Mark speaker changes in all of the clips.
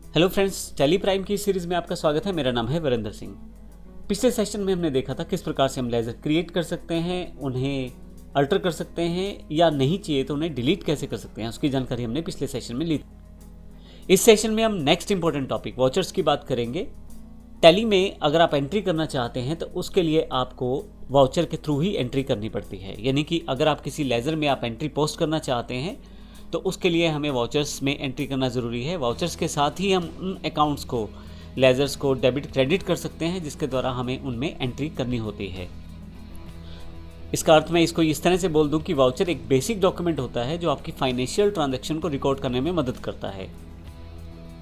Speaker 1: Hello friends, tally prime की series में आपका स्वागत है। मेरा नाम है वीरेंद्र सिंह। पिछले सेशन में हमने देखा था किस प्रकार से हम लेज़र क्रिएट कर सकते हैं, उन्हें अल्टर कर सकते हैं या नहीं चाहिए तो उन्हें डिलीट कैसे कर सकते हैं, उसकी जानकारी हमने पिछले सेशन में ली। इस सेशन में हम नेक्स्ट इंपॉर्टेंट टॉपिक वाउचर्स की बात करेंगे। टैली में अगर आप एंट्री करना चाहते हैं तो उसके लिए आपको वाउचर के थ्रू ही एंट्री करनी पड़ती है। यानी कि अगर आप किसी लेज़र में आप एंट्री पोस्ट करना चाहते हैं तो उसके लिए हमें वाउचर्स में एंट्री करना ज़रूरी है। वाउचर्स के साथ ही हम उन अकाउंट्स को, लेज़र्स को डेबिट क्रेडिट कर सकते हैं जिसके द्वारा हमें उनमें एंट्री करनी होती है। इसका अर्थ मैं इसको इस तरह से बोल दूं कि वाउचर एक बेसिक डॉक्यूमेंट होता है जो आपकी फाइनेंशियल ट्रांजैक्शन को रिकॉर्ड करने में मदद करता है।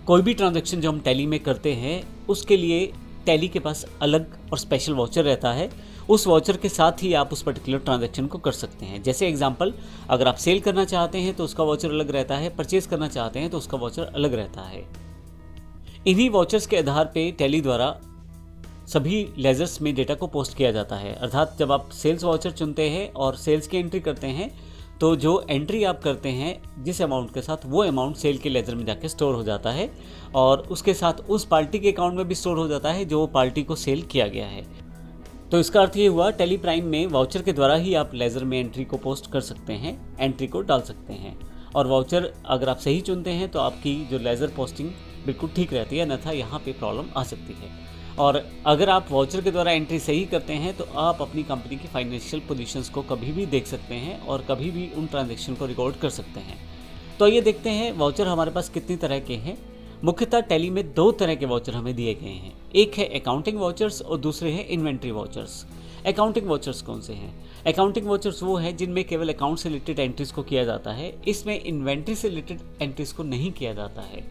Speaker 1: कोई भी ट्रांजैक्शन जो हम टैली में करते हैं उसके लिए टैली के पास अलग और स्पेशल वाउचर रहता है। उस वाउचर के साथ ही आप उस पर्टिकुलर ट्रांजैक्शन को कर सकते हैं। जैसे एग्जांपल, अगर आप सेल करना चाहते हैं तो उसका वाउचर अलग रहता है, परचेज करना चाहते हैं तो उसका वाउचर अलग रहता है। इन्हीं वाउचर्स के आधार पे टैली द्वारा सभी लेजर्स में डेटा को पोस्ट किया जाता है। अर्थात जब आप सेल्स वाउचर चुनते हैं और सेल्स की एंट्री करते हैं तो जो एंट्री आप करते हैं जिस अमाउंट के साथ, वो अमाउंट सेल के लेजर में जाके स्टोर हो जाता है और उसके साथ उस पार्टी के अकाउंट में भी स्टोर हो जाता है जो पार्टी को सेल किया गया है। तो इसका अर्थ ये हुआ, टैली प्राइम में वाउचर के द्वारा ही आप लेज़र में एंट्री को पोस्ट कर सकते हैं, एंट्री को डाल सकते हैं। और वाउचर अगर आप सही चुनते हैं तो आपकी जो लेज़र पोस्टिंग बिल्कुल ठीक रहती है, अन्यथा यहाँ पे प्रॉब्लम आ सकती है। और अगर आप वाउचर के द्वारा एंट्री सही करते हैं तो आप अपनी कंपनी की फाइनेंशियल पोजीशंस को कभी भी देख सकते हैं और कभी भी उन ट्रांजैक्शन को रिकॉर्ड कर सकते हैं। तो आइए देखते हैं वाउचर हमारे पास कितनी तरह के हैं। मुख्यतः टैली में दो तरह के वाउचर हमें दिए गए हैं। एक है अकाउंटिंग वाउचर्स और दूसरे हैं इन्वेंट्री वाउचर्स। अकाउंटिंग वाउचर्स कौन से हैं? अकाउंटिंग वाउचर्स वो हैं जिनमें केवल अकाउंट से रिलेटेड एंट्रीज को किया जाता है। इसमें इन्वेंट्री से रिलेटेड एंट्रीज को नहीं किया जाता है,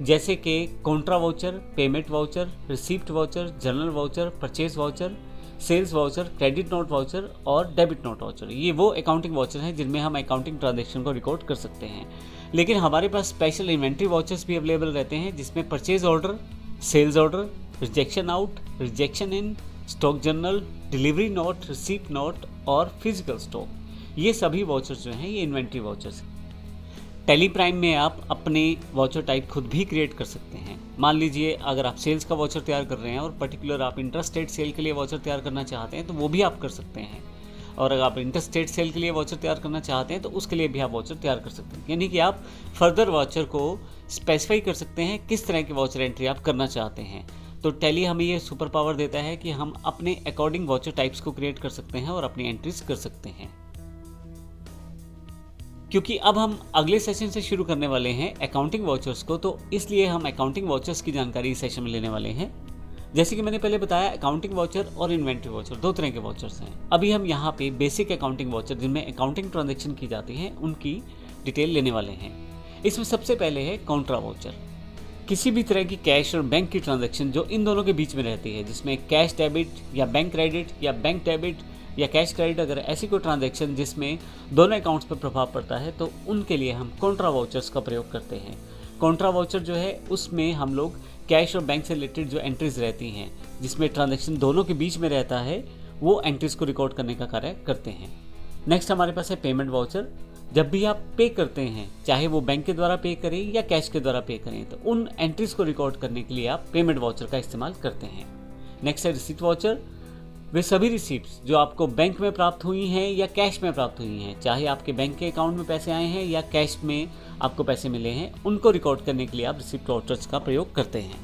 Speaker 1: जैसे कि contra voucher, payment voucher, receipt voucher, journal voucher, purchase voucher, sales voucher, credit note voucher और डेबिट नोट वाउचर। ये वो अकाउंटिंग वाउचर हैं जिनमें हम अकाउंटिंग ट्रांजैक्शन को रिकॉर्ड कर सकते हैं। लेकिन हमारे पास स्पेशल इन्वेंट्री वाउचर्स भी अवेलेबल रहते हैं जिसमें purchase order, sales order, rejection out, rejection in, stock journal, delivery note, receipt note और फिजिकल स्टॉक, ये सभी वाउचर्स जो हैं ये इन्वेंट्री वाउचर्स हैं। टैली प्राइम में आप अपने वाउचर टाइप खुद भी क्रिएट कर सकते हैं। मान लीजिए अगर आप सेल्स का वाउचर तैयार कर रहे हैं और पर्टिकुलर आप इंटरस्टेट सेल के लिए वाउचर तैयार करना चाहते हैं तो वो भी आप कर सकते हैं। और अगर आप इंटरस्टेट सेल के लिए वाउचर तैयार करना चाहते हैं तो उसके लिए भी आप वाउचर तैयार कर सकते हैं। यानी कि आप फर्दर वाउचर को स्पेसिफाई कर सकते हैं किस तरह की वाउचर एंट्री आप करना चाहते हैं। तो टैली हमें ये सुपर पावर देता है कि हम अपने अकॉर्डिंग वाउचर टाइप्स को क्रिएट कर सकते हैं और अपनी एंट्रीज कर सकते हैं। क्योंकि अब हम अगले सेशन से शुरू करने वाले हैं अकाउंटिंग वाउचर्स को, तो इसलिए हम अकाउंटिंग वाउचर्स की जानकारी इस सेशन में लेने वाले हैं। जैसे कि मैंने पहले बताया, अकाउंटिंग वाउचर और इन्वेंट्री वाउचर दो तरह के वाउचर्स हैं। अभी हम यहाँ पे बेसिक अकाउंटिंग वाउचर जिनमें अकाउंटिंग ट्रांजैक्शन की जाती है उनकी डिटेल लेने वाले हैं। इसमें सबसे पहले है कॉन्ट्रा वाउचर। किसी भी तरह की कैश और बैंक की ट्रांजैक्शन जो इन दोनों के बीच में रहती है, जिसमें कैश डेबिट या बैंक क्रेडिट या बैंक डेबिट या कैश क्रेडिट, अगर ऐसी कोई ट्रांजैक्शन जिसमें दोनों अकाउंट्स पर प्रभाव पड़ता है तो उनके लिए हम कॉन्ट्रा वाउचर्स का प्रयोग करते हैं। कॉन्ट्रा वाउचर जो है उसमें हम लोग कैश और बैंक से रिलेटेड जो एंट्रीज रहती हैं जिसमें ट्रांजैक्शन दोनों के बीच में रहता है, वो एंट्रीज को रिकॉर्ड करने का कार्य करते हैं। नेक्स्ट हमारे पास है पेमेंट वाउचर। जब भी आप पे करते हैं, चाहे वो बैंक के द्वारा पे करें या कैश के द्वारा पे करें, तो उन एंट्रीज को रिकॉर्ड करने के लिए आप पेमेंट वाउचर का इस्तेमाल करते हैं। नेक्स्ट है रिसीप्ट वाउचर। वे सभी रिसीप्ट्स जो आपको बैंक में प्राप्त हुई हैं या कैश में प्राप्त हुई हैं, चाहे आपके बैंक के अकाउंट में पैसे आए हैं या कैश में आपको पैसे मिले हैं, उनको रिकॉर्ड करने के लिए आप रिसीप्ट वाउचर्स का प्रयोग करते हैं।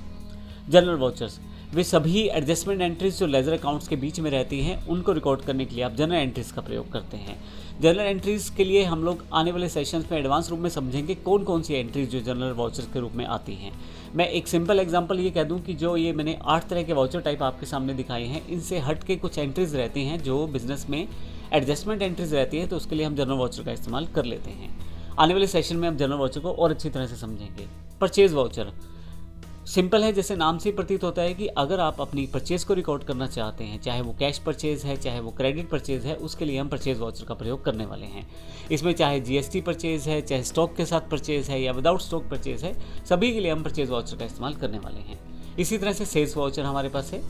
Speaker 1: जनरल वाउचर्स, वे सभी एडजस्टमेंट एंट्रीज जो लेजर अकाउंट्स के बीच में रहती हैं उनको रिकॉर्ड करने के लिए आप जनरल एंट्रीज का प्रयोग करते हैं। जनरल एंट्रीज के लिए हम लोग आने वाले सेशंस में एडवांस रूप में समझेंगे कौन कौन सी एंट्रीज जो जनरल वाउचर के रूप में आती हैं। मैं एक सिंपल एग्जांपल ये कह दूं कि जो ये मैंने 8 तरह के वाउचर टाइप आपके सामने दिखाए हैं, इनसे हट के कुछ एंट्रीज रहती हैं जो बिजनेस में एडजस्टमेंट एंट्रीज रहती हैं, तो उसके लिए हम जनरल वाउचर का इस्तेमाल कर लेते हैं। आने वाले सेशन में हम जनरल वाउचर को और अच्छी तरह से समझेंगे। परचेज वाउचर सिंपल है, जैसे नाम से प्रतीत होता है कि अगर आप अपनी परचेज को रिकॉर्ड करना चाहते हैं, चाहे वो कैश परचेज है चाहे वो क्रेडिट परचेज है, उसके लिए हम परचेज वाउचर का प्रयोग करने वाले हैं। इसमें चाहे जीएसटी परचेज है, चाहे स्टॉक के साथ परचेज है या विदाउट स्टॉक परचेज है, सभी के लिए हम परचेज वाउचर का इस्तेमाल करने वाले हैं। इसी तरह से सेल्स वाउचर हमारे पास है।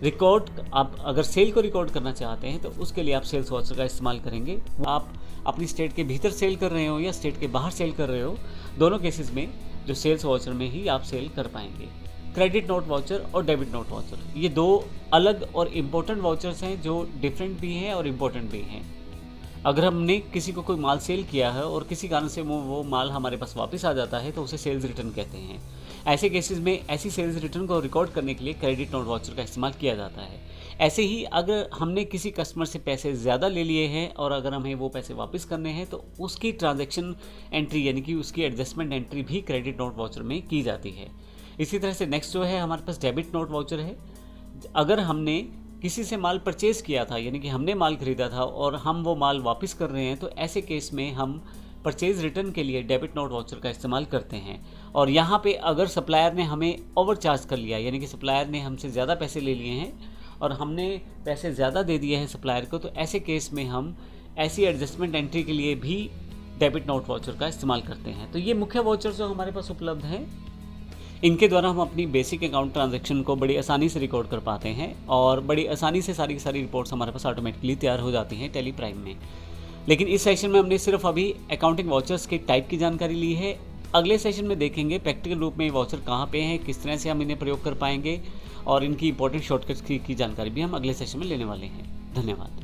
Speaker 1: रिकॉर्ड, आप अगर सेल को रिकॉर्ड करना चाहते हैं तो उसके लिए आप सेल्स वाउचर का इस्तेमाल करेंगे। आप अपनी स्टेट के भीतर सेल कर रहे हो या स्टेट के बाहर सेल कर रहे हो, दोनों केसेस में जो सेल्स वाउचर में ही आप सेल कर पाएंगे। क्रेडिट नोट वाउचर और डेबिट नोट वाउचर, ये दो अलग और इम्पोर्टेंट वाउचर्स हैं जो डिफरेंट भी हैं और इम्पोर्टेंट भी हैं। अगर हमने किसी को कोई माल सेल किया है और किसी कारण से वो माल हमारे पास वापस आ जाता है तो उसे सेल्स रिटर्न कहते हैं। ऐसे केसेस में ऐसी सेल्स रिटर्न को रिकॉर्ड करने के लिए क्रेडिट नोट वाउचर का इस्तेमाल किया जाता है। ऐसे ही अगर हमने किसी कस्टमर से पैसे ज़्यादा ले लिए हैं और अगर हमें वो पैसे वापस करने हैं तो उसकी ट्रांजैक्शन एंट्री यानी कि उसकी एडजस्टमेंट एंट्री भी क्रेडिट नोट वाउचर में की जाती है। इसी तरह से नेक्स्ट जो है हमारे पास डेबिट नोट वाउचर है। अगर हमने किसी से माल परचेज़ किया था यानी कि हमने माल खरीदा था और हम वो माल वापस कर रहे हैं तो ऐसे केस में हम परचेज़ रिटर्न के लिए डेबिट नोट वाउचर का इस्तेमाल करते हैं। और यहाँ पे अगर सप्लायर ने हमें ओवर चार्ज कर लिया यानी कि सप्लायर ने हमसे ज़्यादा पैसे ले लिए हैं और हमने पैसे ज़्यादा दे दिए हैं सप्लायर को, तो ऐसे केस में हम ऐसी एडजस्टमेंट एंट्री के लिए भी डेबिट नोट वाउचर का इस्तेमाल करते हैं। तो ये मुख्य वाउचर जो हमारे पास उपलब्ध हैं, इनके द्वारा हम अपनी बेसिक अकाउंट ट्रांजैक्शन को बड़ी आसानी से रिकॉर्ड कर पाते हैं और बड़ी आसानी से सारी की सारी रिपोर्ट्स हमारे पास ऑटोमेटिकली तैयार हो जाती हैं टैली प्राइम में। लेकिन इस सेशन में हमने सिर्फ अभी अकाउंटिंग वाउचर्स के टाइप की जानकारी ली है। अगले सेशन में देखेंगे प्रैक्टिकल रूप में ये वाउचर कहाँ पे हैं, किस तरह से हम इन्हें प्रयोग कर पाएंगे और इनकी इंपॉर्टेंट शॉर्टकट्स की जानकारी भी हम अगले सेशन में लेने वाले हैं। धन्यवाद।